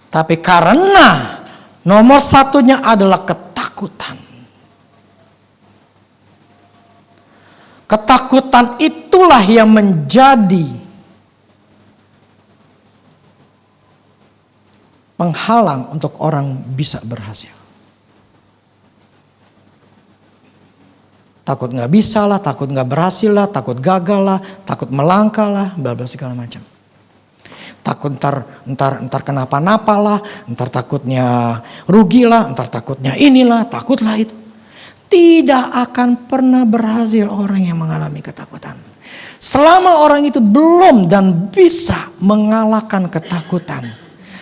tapi karena nomor satunya adalah ketakutan. Ketakutan itulah yang menjadi penghalang untuk orang bisa berhasil. Takut gak bisa lah, takut gak berhasil lah, takut gagal lah, takut melangkah lah, bla bla segala macam. Takut ntar kenapa-napa lah, ntar takutnya rugi lah, ntar takutnya inilah, takutlah itu. Tidak akan pernah berhasil orang yang mengalami ketakutan. Selama orang itu belum dan bisa mengalahkan ketakutan,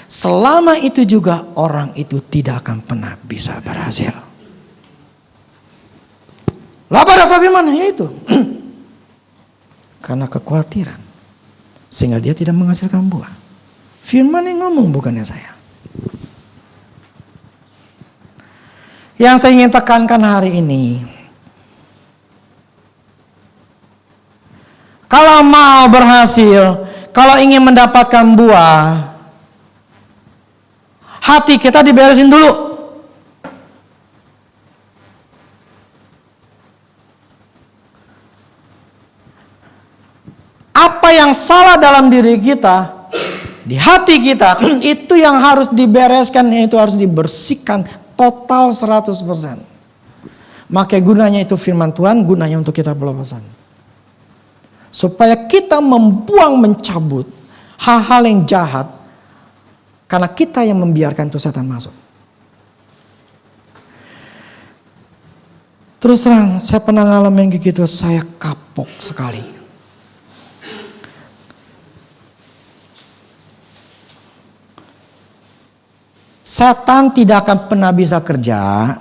selama itu juga orang itu tidak akan pernah bisa berhasil. Apa dasar firman? Yaitu karena kekhawatiran, sehingga dia tidak menghasilkan buah. Firman yang ngomong, bukannya saya. Yang saya ingin tekankan hari ini, kalau mau berhasil, kalau ingin mendapatkan buah, hati kita diberesin dulu. Apa yang salah dalam diri kita, di hati kita, itu yang harus dibereskan, itu harus dibersihkan total 100%. Maka gunanya itu firman Tuhan, gunanya untuk kita pelepasan. Supaya kita membuang, mencabut hal-hal yang jahat, karena kita yang membiarkan itu setan masuk. Terus terang, saya pernah ngalamin gitu, saya kapok sekali. Setan tidak akan pernah bisa kerja.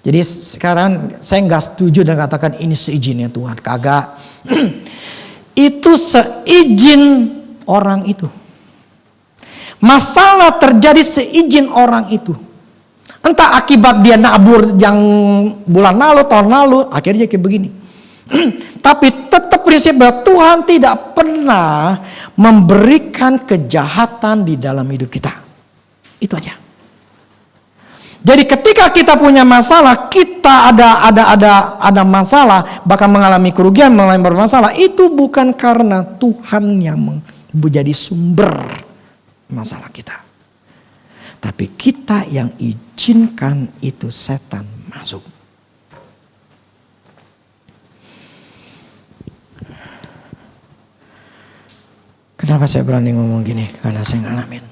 Jadi sekarang saya nggak setuju dan katakan ini seizinnya Tuhan. Kagak. Itu seizin orang itu. Masalah terjadi seizin orang itu. Entah akibat dia nabur yang bulan lalu, tahun lalu, akhirnya kayak begini. Tapi tetap prinsip bahwa Tuhan tidak pernah memberikan kejahatan di dalam hidup kita. Itu aja. Jadi ketika kita punya masalah, kita ada masalah, bahkan mengalami kerugian, mengalami bermasalah, itu bukan karena Tuhan yang menjadi sumber masalah kita. Tapi kita yang izinkan itu setan masuk. Kenapa saya berani ngomong gini? Karena saya ngalamin.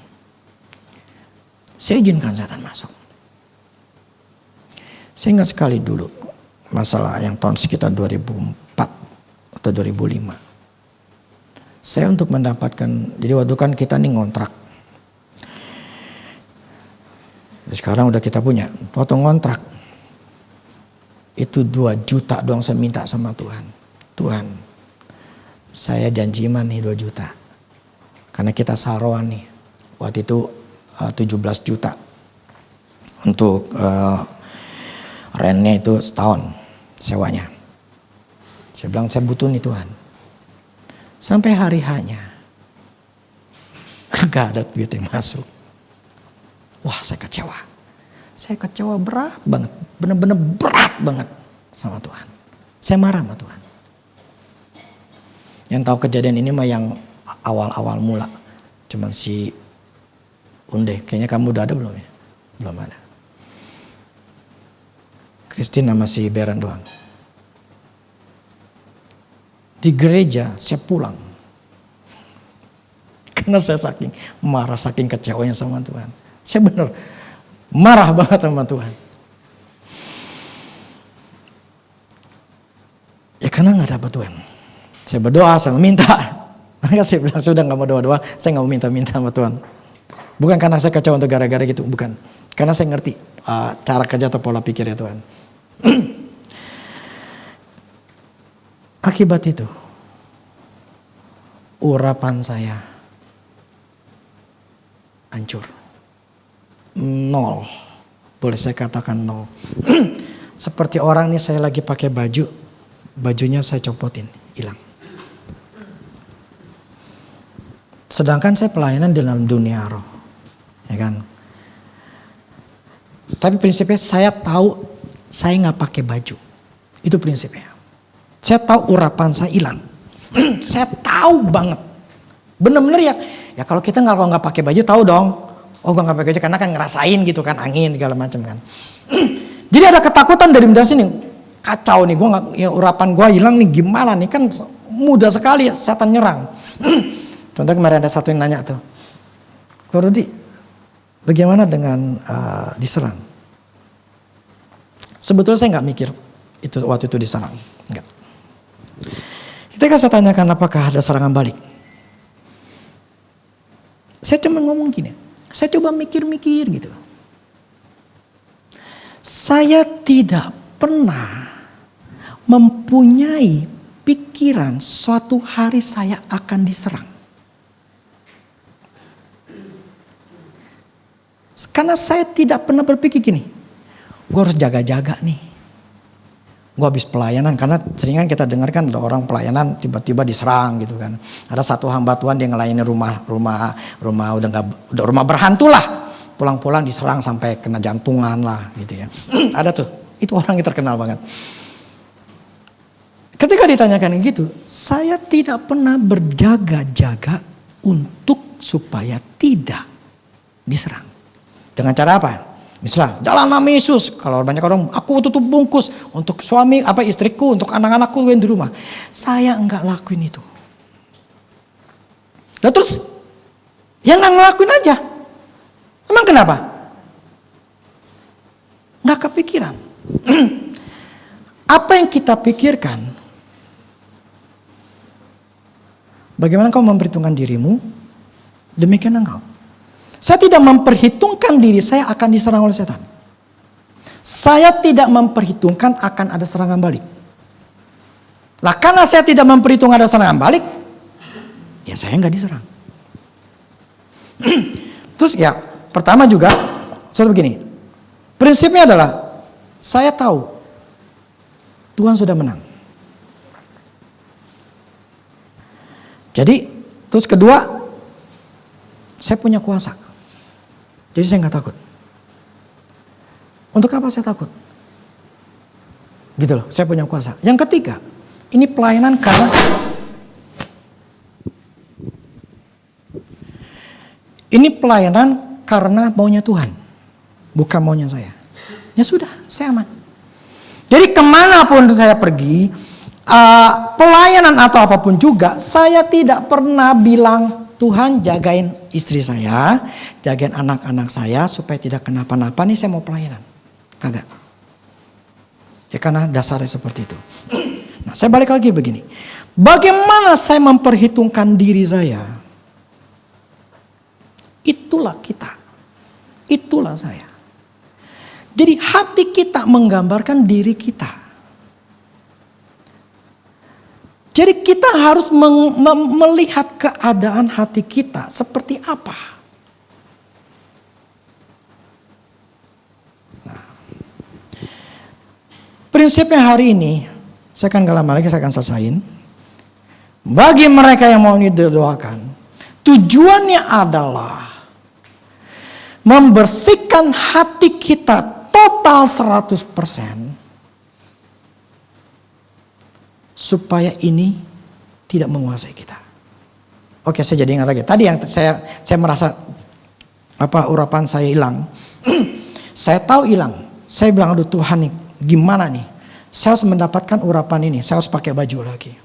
Saya izinkan setan masuk. Saya ingat sekali dulu masalah yang tahun sekitar 2004 atau 2005. Saya untuk mendapatkan, jadi waktu kan kita nih ngontrak. Sekarang udah kita punya, waktu ngontrak itu 2 juta doang saya minta sama Tuhan. Tuhan, saya janji iman nih 2 juta. Karena kita saroan nih. Waktu itu 17 juta untuk rentnya itu setahun sewanya. Saya bilang saya butuh nih Tuhan. Sampai hari hanya gak ada duit yang masuk. Wah, saya kecewa. Saya kecewa berat banget, benar-benar berat banget sama Tuhan. Saya marah sama Tuhan. Yang tahu kejadian ini mah yang awal-awal mula, cuman si Unde, kayaknya kamu udah ada belum ya? Belum ada. Christine sama si Beran doang. Di gereja saya pulang. Karena saya saking marah, saking kecewanya sama Tuhan. Saya benar marah banget sama Tuhan. Ya karena gak dapat Tuhan. Saya berdoa, saya meminta. Maka saya bilang, sudah gak mau doa-doa, saya gak mau minta-minta sama Tuhan. Bukan karena saya kecewa untuk gara-gara gitu, bukan. Karena saya ngerti cara kerja atau pola pikir ya Tuhan. Akibat itu, urapan saya hancur. 0. Boleh saya katakan 0. Seperti orang nih, saya lagi pakai baju, bajunya saya copotin, hilang. Sedangkan saya pelayanan dalam dunia roh. Ya kan. Tapi prinsipnya saya tahu saya nggak pakai baju. Itu prinsipnya. Saya tahu urapan saya hilang. Saya tahu banget. Bener-bener ya. Ya kalau kita nggak pakai baju tahu dong. Oh gue nggak pakai baju karena kan ngerasain gitu kan angin segala macam kan. Jadi ada ketakutan dari benda sini. Kacau nih gue nggak, ya urapan gue hilang nih gimana nih kan mudah sekali setan nyerang. Contoh kemarin ada satu yang nanya tuh. Ko Rudi, bagaimana dengan diserang? Sebetulnya saya nggak mikir itu waktu itu diserang, enggak. Ketika saya tanyakan apakah ada serangan balik, saya cuma ngomong gini, saya coba mikir-mikir gitu. Saya tidak pernah mempunyai pikiran suatu hari saya akan diserang. Karena saya tidak pernah berpikir gini, gue harus jaga-jaga nih. Gue habis pelayanan, karena seringan kita dengarkan ada orang pelayanan tiba-tiba diserang gitu kan. Ada satu hamba Tuhan dia ngelayani rumah udah rumah berhantu lah. Pulang-pulang diserang sampai kena jantungan lah gitu ya. Ada tuh, itu orang yang terkenal banget. Ketika ditanyakan gitu, saya tidak pernah berjaga-jaga untuk supaya tidak diserang. Dengan cara apa? Misalnya dalam nama Yesus, kalau banyak orang, aku tutup bungkus untuk suami, istriku, untuk anak-anakku yang di rumah. Saya enggak lakuin itu. Nah terus, yang enggak ngelakuin aja. Emang kenapa? Enggak kepikiran. Apa yang kita pikirkan, bagaimana kau memperhitungkan dirimu, demikian engkau. Saya tidak memperhitungkan diri saya akan diserang oleh setan. Saya tidak memperhitungkan akan ada serangan balik. Lah karena saya tidak memperhitungkan ada serangan balik, ya saya nggak diserang. Terus ya pertama juga, seperti begini. Prinsipnya adalah saya tahu Tuhan sudah menang. Jadi terus kedua, saya punya kuasa. Jadi saya nggak takut. Untuk apa saya takut? Gitu loh, saya punya kuasa. Yang ketiga, ini pelayanan karena maunya Tuhan, bukan maunya saya. Ya sudah, saya aman. Jadi kemanapun saya pergi, pelayanan atau apapun juga, saya tidak pernah bilang, Tuhan jagain istri saya, jagain anak-anak saya supaya tidak kenapa-napa nih saya mau pelayanan. Kagak. Ya karena dasarnya seperti itu. Nah saya balik lagi begini. Bagaimana saya memperhitungkan diri saya? Itulah kita. Itulah saya. Jadi hati kita menggambarkan diri kita. Jadi kita harus melihat keadaan hati kita seperti apa. Nah, prinsipnya hari ini, saya akan gak lama lagi saya akan selesaiin. Bagi mereka yang mau didoakan, tujuannya adalah membersihkan hati kita total 100%. Supaya ini tidak menguasai kita. Oke, saya jadi ingat lagi. Tadi yang saya merasa urapan saya hilang. Saya tahu hilang. Saya bilang, aduh Tuhan nih, gimana nih? Saya harus mendapatkan urapan ini. Saya harus pakai baju lagi.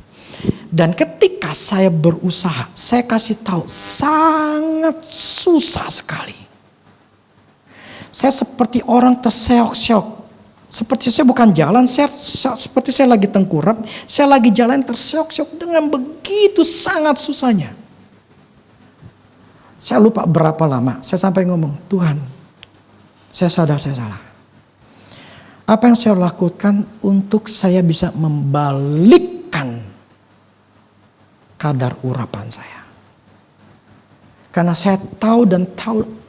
Dan ketika saya berusaha, saya kasih tahu sangat susah sekali. Saya seperti orang terseok-seok. Seperti saya bukan jalan, seperti saya lagi tengkurap, saya lagi jalan terseok-seok dengan begitu sangat susahnya. Saya lupa berapa lama, saya sampai ngomong, Tuhan, saya sadar saya salah. Apa yang saya lakukan untuk saya bisa membalikkan kadar urapan saya. Karena saya tahu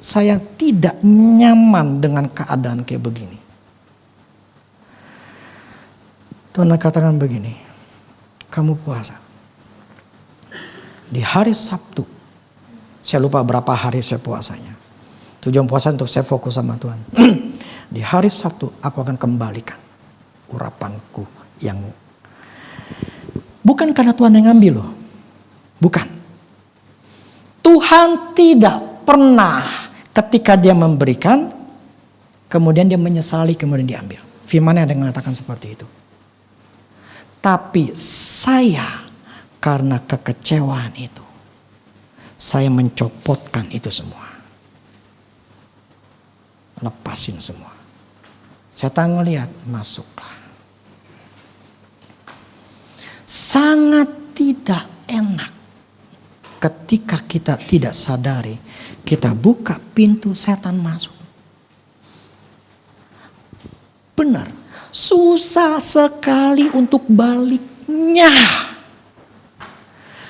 saya tidak nyaman dengan keadaan kayak begini. Tuhan katakan begini, kamu puasa. Di hari Sabtu, saya lupa berapa hari saya puasanya. Tujuan puasa untuk saya fokus sama Tuhan. Di hari Sabtu, aku akan kembalikan urapanku yang bukan karena Tuhan yang ngambil loh. Bukan. Tuhan tidak pernah ketika dia memberikan, kemudian dia menyesali, kemudian diambil. Firman-Nya ada yang mengatakan seperti itu. Tapi saya karena kekecewaan itu, saya mencopotkan itu semua. Lepasin semua. Saya ngelihat, masuklah. Sangat tidak enak ketika kita tidak sadari kita buka pintu setan masuk. Benar, susah sekali untuk baliknya.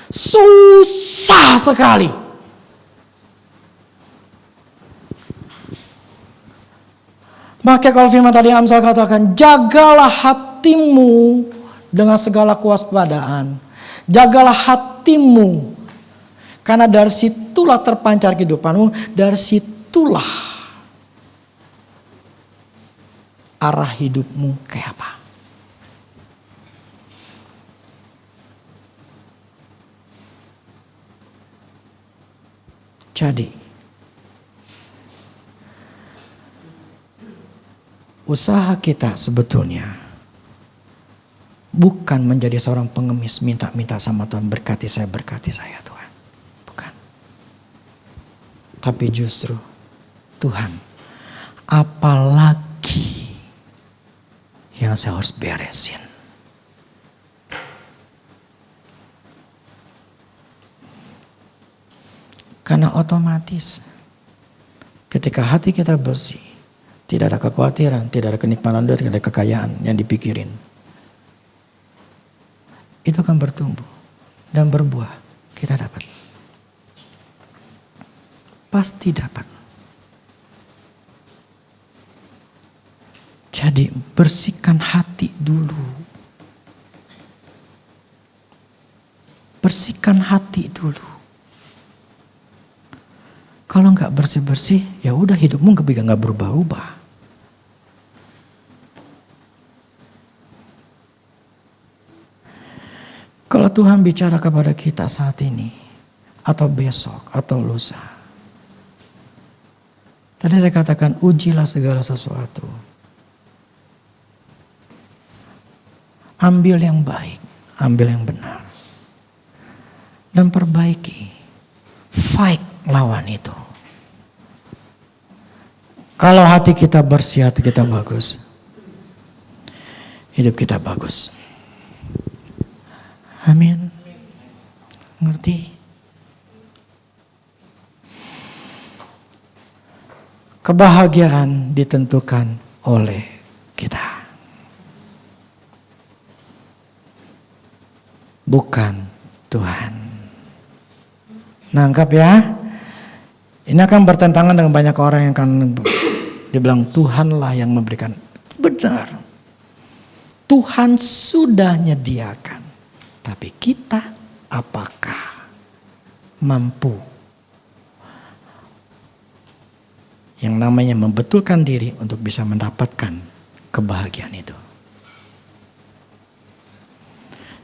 Susah sekali. Maka kalau firman tadi Amsal katakan, jagalah hatimu dengan segala kewaspadaan. Jagalah hatimu, karena dari situlah terpancar kehidupanmu, dari situlah arah hidupmu kayak apa. Jadi, usaha kita sebetulnya bukan menjadi seorang pengemis minta-minta sama Tuhan, berkati saya Tuhan. Bukan. Tapi justru Tuhan, apalagi yang saya harus beresin. Karena otomatis ketika hati kita bersih, tidak ada kekhawatiran, tidak ada kenikmatan, tidak ada kekayaan yang dipikirin. Itu akan bertumbuh dan berbuah. Kita dapat. Pasti dapat. Jadi bersihkan hati dulu. Bersihkan hati dulu. Kalau nggak bersih-bersih, ya udah hidupmu nggak berubah-ubah. Kalau Tuhan bicara kepada kita saat ini, atau besok, atau lusa. Tadi saya katakan, ujilah segala sesuatu. Ambil yang baik, ambil yang benar. Dan perbaiki. Fight lawan itu. Kalau hati kita bersih, hati kita bagus, hidup kita bagus. Amin. Ngerti? Kebahagiaan ditentukan oleh kita. Bukan Tuhan. Nangkap ya? Ini akan bertentangan dengan banyak orang yang akan dibilang Tuhanlah yang memberikan. Benar. Tuhan sudah nyediakan. Tapi kita apakah mampu yang namanya membetulkan diri untuk bisa mendapatkan kebahagiaan itu.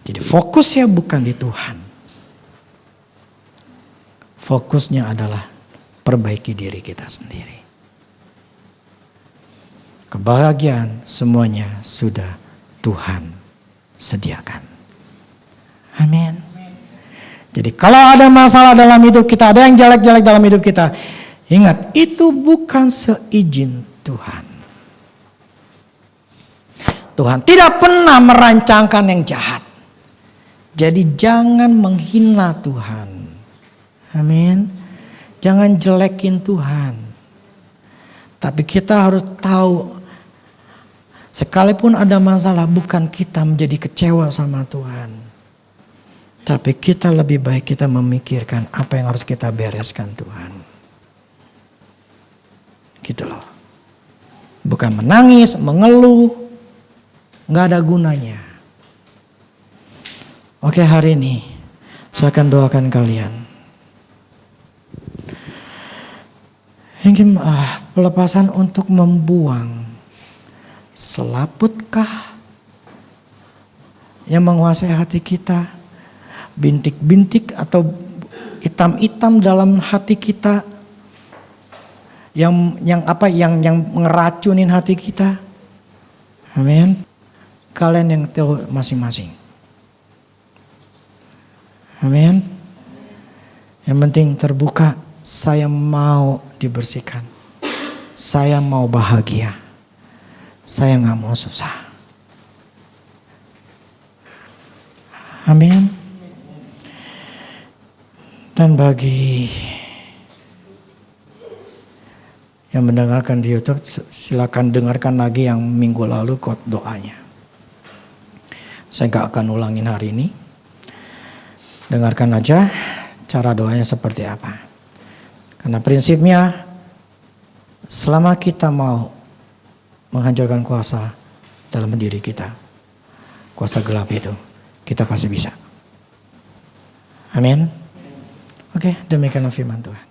Jadi fokusnya bukan di Tuhan. Fokusnya adalah perbaiki diri kita sendiri. Kebahagiaan semuanya sudah Tuhan sediakan. Amin. Jadi kalau ada masalah dalam hidup kita, ada yang jelek-jelek dalam hidup kita, ingat itu bukan seizin Tuhan. Tuhan tidak pernah merancangkan yang jahat. Jadi jangan menghina Tuhan. Amin. Jangan jelekin Tuhan. Tapi kita harus tahu, sekalipun ada masalah, bukan kita menjadi kecewa sama Tuhan. Tapi kita lebih baik kita memikirkan apa yang harus kita bereskan Tuhan. Gitu loh. Bukan menangis, mengeluh. Gak ada gunanya. Oke, hari ini saya akan doakan kalian. Mungkin pelepasan untuk membuang selaputkah yang menguasai hati kita. Bintik-bintik atau hitam-hitam dalam hati kita yang ngeracunin hati kita. Amin. Kalian yang tahu masing-masing. Amin. Yang penting terbuka, saya mau dibersihkan. Saya mau bahagia. Saya gak mau susah. Amin. Dan bagi yang mendengarkan di YouTube, silakan dengarkan lagi yang minggu lalu quote doanya. Saya gak akan ulangin hari ini. Dengarkan aja cara doanya seperti apa. Karena prinsipnya, selama kita mau menghancurkan kuasa dalam diri kita, kuasa gelap itu, kita pasti bisa. Amin. Oke, demikianlah firman Tuhan.